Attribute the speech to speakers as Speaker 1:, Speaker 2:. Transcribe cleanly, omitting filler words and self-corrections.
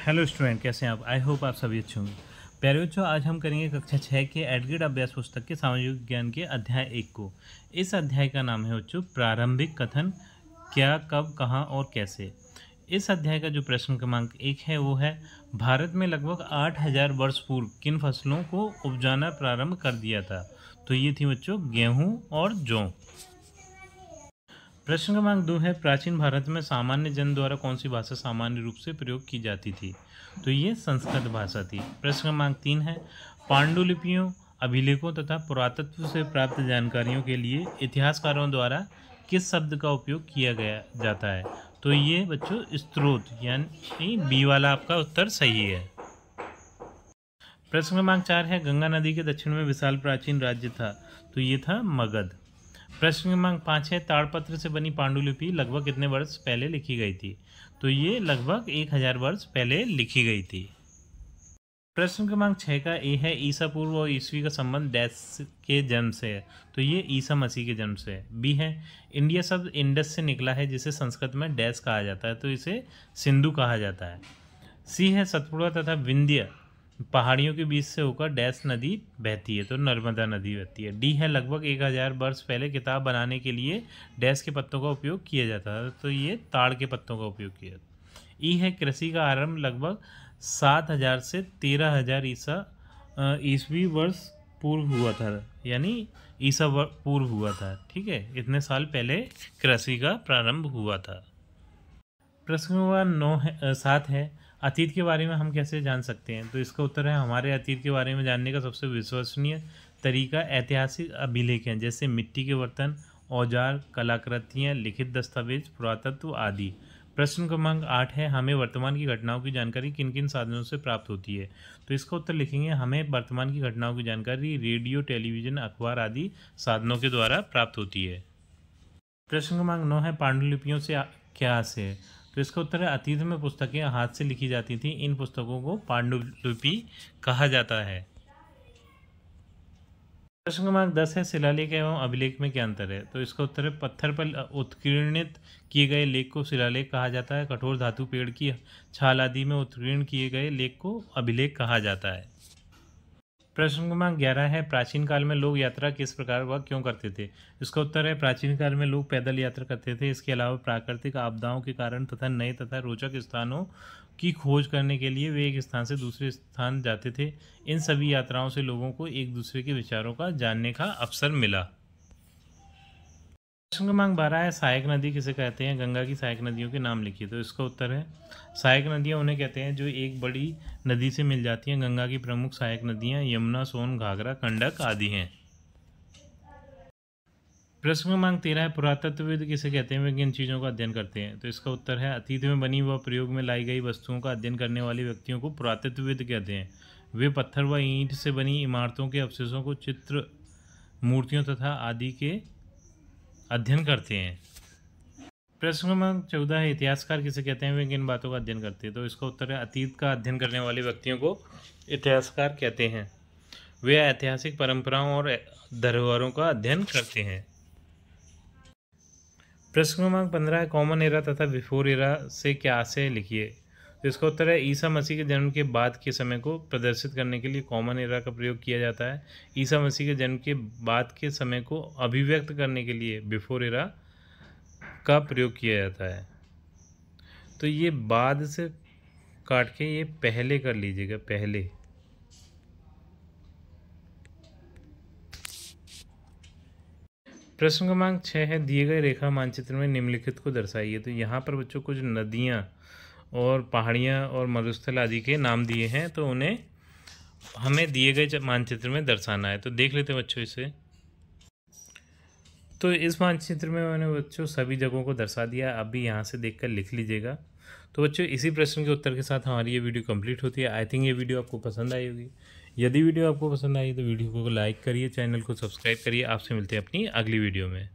Speaker 1: Hello student, कैसे हैं आप? आई होप आप सभी अच्छे होंगे। प्यारे बच्चों, आज हम करेंगे कक्षा 6 के एडग्रेड अभ्यास पुस्तक के सामाजिक विज्ञान के अध्याय 1 को। इस अध्याय का नाम है बच्चों प्रारंभिक कथन, क्या, कब, कहाँ और कैसे। इस अध्याय का जो प्रश्न क्रमांक 1 है वो है, भारत में लगभग 8000 वर्ष पूर्व किन फसलों को उपजाना प्रारंभ कर दिया था? तो ये थी बच्चों गेहूँ और जौ। प्रश्न क्रमांक 2 है, प्राचीन भारत में सामान्य जन द्वारा कौन सी भाषा सामान्य रूप से प्रयोग की जाती थी? तो ये संस्कृत भाषा थी। प्रश्न क्रमांक 3 है, पांडुलिपियों, अभिलेखों तथा पुरातत्व से प्राप्त जानकारियों के लिए इतिहासकारों द्वारा किस शब्द का उपयोग किया गया जाता है? तो ये बच्चों स्रोत, यानी बी वाला आपका उत्तर सही है। प्रश्न क्रमांक 4 है, गंगा नदी के दक्षिण में विशाल प्राचीन राज्य था? तो ये था मगध। प्रश्न क्रमांक 5 है, ताड़पत्र से बनी पांडुलिपि लगभग कितने वर्ष पहले लिखी गई थी? तो ये लगभग 1000 वर्ष पहले लिखी गई थी। प्रश्न क्रमांक 6 का ए है, ईसा पूर्व और ईस्वी का संबंध डैश के जन्म से है? तो ये ईसा मसीह के जन्म से है। बी है, इंडिया शब्द इंडस से निकला है जिसे संस्कृत में डैश कहा जाता है? तो इसे सिंधु कहा जाता है। सी है, सतपुड़ा तथा विंध्य पहाड़ियों के बीच से होकर डैश नदी बहती है? तो नर्मदा नदी बहती है। डी है, लगभग 1000 वर्ष पहले किताब बनाने के लिए डैश के पत्तों का उपयोग किया जाता है? तो ये ताड़ के पत्तों का उपयोग किया जाता है। ई है, कृषि का आरंभ लगभग 7000 से 13000 ईस्वी वर्ष पूर्व हुआ था, यानी ईसा पूर्व हुआ था। ठीक है, इतने साल पहले कृषि का प्रारंभ हुआ था। प्रश्न नंबर 7 है, अतीत के बारे में हम कैसे जान सकते हैं? तो इसका उत्तर है, हमारे अतीत के बारे में जानने का सबसे विश्वसनीय तरीका ऐतिहासिक अभिलेख हैं, जैसे मिट्टी के बर्तन, औजार, कलाकृतियाँ, लिखित दस्तावेज, पुरातत्व आदि। प्रश्न क्रमांक 8 है, हमें वर्तमान की घटनाओं की जानकारी किन किन साधनों से प्राप्त होती है? तो इसका उत्तर लिखेंगे, हमें वर्तमान की घटनाओं की जानकारी रेडियो, टेलीविज़न, अखबार आदि साधनों के द्वारा प्राप्त होती है। प्रश्न क्रमांक 9 है, पांडुलिपियों से क्या आशय है? तो इसका उत्तर है, अतीत में पुस्तकें हाथ से लिखी जाती थी, इन पुस्तकों को पांडुलिपि कहा जाता है। प्रश्न क्रमांक 10 है, शिलालेख एवं अभिलेख में क्या अंतर है? तो इसका उत्तर है, पत्थर पर उत्कीर्णित किए गए लेख को शिलालेख कहा जाता है, कठोर धातु, पेड़ की छाल आदि में उत्कीर्ण किए गए लेख को अभिलेख कहा जाता है। प्रश्न क्रमांक 11 है, प्राचीन काल में लोग यात्रा किस प्रकार व क्यों करते थे? इसका उत्तर है, प्राचीन काल में लोग पैदल यात्रा करते थे। इसके अलावा प्राकृतिक आपदाओं के कारण तथा नए तथा रोचक स्थानों की खोज करने के लिए वे एक स्थान से दूसरे स्थान जाते थे। इन सभी यात्राओं से लोगों को एक दूसरे के विचारों का जानने का अवसर मिला। प्रश्न क्रमांक 12 है, सहायक नदी किसे कहते हैं? गंगा की सहायक नदियों के नाम लिखिए। तो इसका उत्तर है, सहायक नदियां उन्हें कहते हैं जो एक बड़ी नदी से मिल जाती हैं। गंगा की प्रमुख सहायक नदियां यमुना, सोन, घाघरा, गंडक आदि हैं। प्रश्न क्रमांक 13 है, पुरातत्वविद किसे कहते हैं? वे किन चीज़ों का अध्ययन करते हैं? तो इसका उत्तर है, अतीत में बनी व प्रयोग में लाई गई वस्तुओं का अध्ययन करने वाले व्यक्तियों को पुरातत्वविद कहते हैं। वे पत्थर व ईंट से बनी इमारतों के अवशेषों को, चित्र, मूर्तियों तथा आदि के अध्ययन करते हैं। प्रश्न क्रमांक 14 है, इतिहासकार किसे कहते हैं? वे किन बातों का अध्ययन करते हैं? तो इसका उत्तर है, अतीत का अध्ययन करने वाले व्यक्तियों को इतिहासकार कहते हैं। वे ऐतिहासिक परंपराओं और धरोहरों का अध्ययन करते हैं। प्रश्न क्रमांक 15 है, कॉमन एरा तथा बिफोर एरा से क्या आशय लिखिए। तो इसका उत्तर है, ईसा मसीह के जन्म के बाद के समय को प्रदर्शित करने के लिए कॉमन एरा का प्रयोग किया जाता है। ईसा मसीह के जन्म के बाद के समय को अभिव्यक्त करने के लिए बिफोर एरा का प्रयोग किया जाता है। तो ये बाद से काट के ये पहले कर लीजिएगा, पहले। प्रश्न क्रमांक 6 है, दिए गए रेखा मानचित्र में निम्नलिखित को दर्शाइए। तो यहाँ पर बच्चों कुछ नदियाँ और पहाड़ियाँ और मरुस्थल आदि के नाम दिए हैं, तो उन्हें हमें दिए गए मानचित्र में दर्शाना है। तो देख लेते हैं बच्चों इसे। तो इस मानचित्र में मैंने बच्चों सभी जगहों को दर्शा दिया। आप भी यहाँ से देखकर लिख लीजिएगा। तो बच्चों, इसी प्रश्न के उत्तर के साथ हमारी ये वीडियो कंप्लीट होती है। आई थिंक ये वीडियो आपको पसंद आई होगी। यदि वीडियो आपको पसंद आई तो वीडियो को लाइक करिए, चैनल को सब्सक्राइब करिए। आपसे मिलते हैं अपनी अगली वीडियो में।